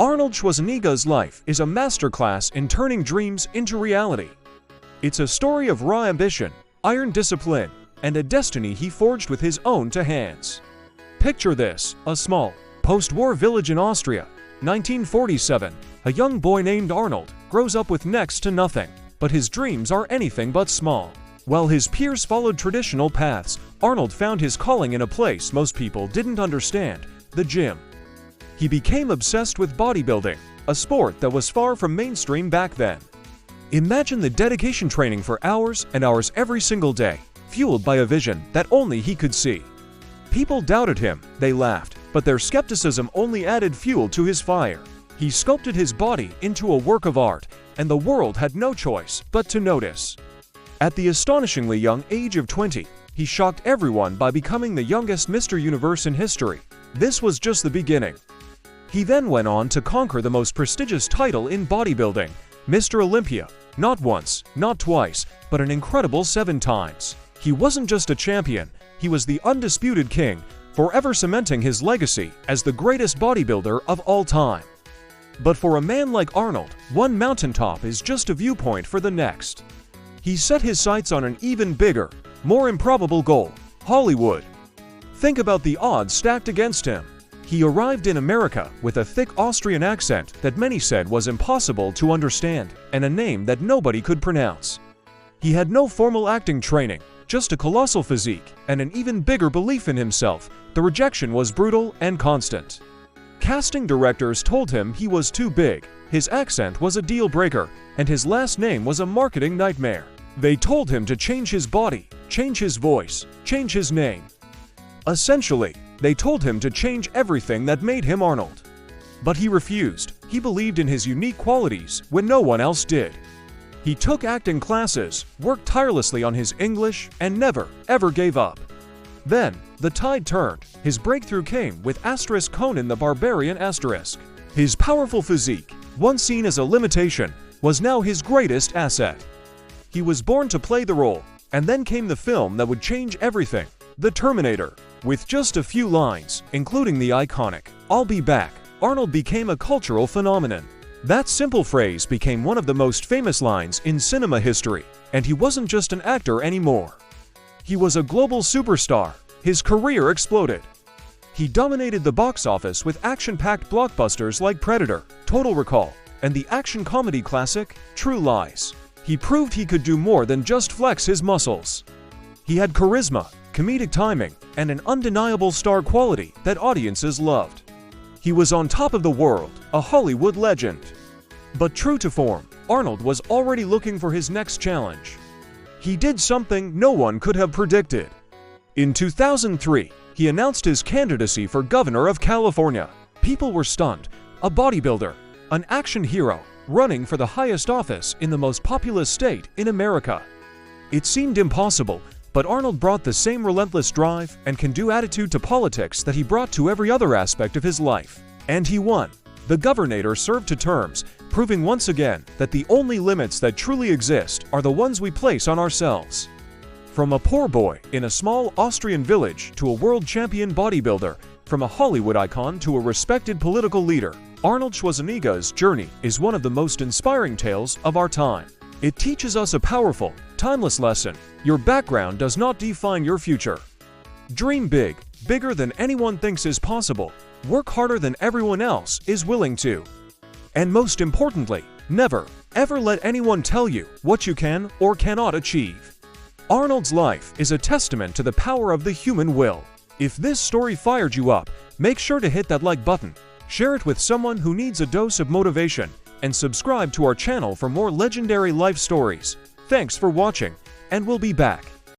Arnold Schwarzenegger's life is a masterclass in turning dreams into reality. It's a story of raw ambition, iron discipline, and a destiny he forged with his own two hands. Picture this: a small, post-war village in Austria, 1947. A young boy named Arnold grows up with next to nothing, but his dreams are anything but small. While his peers followed traditional paths, Arnold found his calling in a place most people didn't understand: the gym. He became obsessed with bodybuilding, a sport that was far from mainstream back then. Imagine the dedication, training for hours and hours every single day, fueled by a vision that only he could see. People doubted him, they laughed, but their skepticism only added fuel to his fire. He sculpted his body into a work of art, and the world had no choice but to notice. At the astonishingly young age of 20, he shocked everyone by becoming the youngest Mr. Universe in history. This was just the beginning. He then went on to conquer the most prestigious title in bodybuilding, Mr. Olympia, not once, not twice, but an incredible 7 times. He wasn't just a champion, he was the undisputed king, forever cementing his legacy as the greatest bodybuilder of all time. But for a man like Arnold, one mountaintop is just a viewpoint for the next. He set his sights on an even bigger, more improbable goal: Hollywood. Think about the odds stacked against him. He arrived in America with a thick Austrian accent that many said was impossible to understand, and a name that nobody could pronounce. He had no formal acting training, just a colossal physique and an even bigger belief in himself. The rejection was brutal and constant. Casting directors told him he was too big, his accent was a deal breaker, and his last name was a marketing nightmare. They told him to change his body, change his voice, change his name. Essentially, they told him to change everything that made him Arnold. But he refused. He believed in his unique qualities when no one else did. He took acting classes, worked tirelessly on his English, and never, ever gave up. Then, the tide turned. His breakthrough came with Conan the Barbarian. His powerful physique, once seen as a limitation, was now his greatest asset. He was born to play the role, and then came the film that would change everything: The Terminator. With just a few lines, including the iconic "I'll be back," Arnold became a cultural phenomenon. That simple phrase became one of the most famous lines in cinema history, and he wasn't just an actor anymore. He was a global superstar. His career exploded. He dominated the box office with action-packed blockbusters like Predator, Total Recall, and the action comedy classic, True Lies. He proved he could do more than just flex his muscles. He had charisma, comedic timing, and an undeniable star quality that audiences loved. He was on top of the world, a Hollywood legend. But true to form, Arnold was already looking for his next challenge. He did something no one could have predicted. In 2003, he announced his candidacy for governor of California. People were stunned. A bodybuilder, an action hero, running for the highest office in the most populous state in America. It seemed impossible, but Arnold brought the same relentless drive and can-do attitude to politics that he brought to every other aspect of his life. And he won. The governor served 2 terms, proving once again that the only limits that truly exist are the ones we place on ourselves. From a poor boy in a small Austrian village to a world champion bodybuilder, from a Hollywood icon to a respected political leader, Arnold Schwarzenegger's journey is one of the most inspiring tales of our time. It teaches us a powerful, timeless lesson: your background does not define your future. Dream big, bigger than anyone thinks is possible. Work harder than everyone else is willing to. And most importantly, never, ever let anyone tell you what you can or cannot achieve. Arnold's life is a testament to the power of the human will. If this story fired you up, make sure to hit that like button, share it with someone who needs a dose of motivation, and subscribe to our channel for more legendary life stories. Thanks for watching, and we'll be back.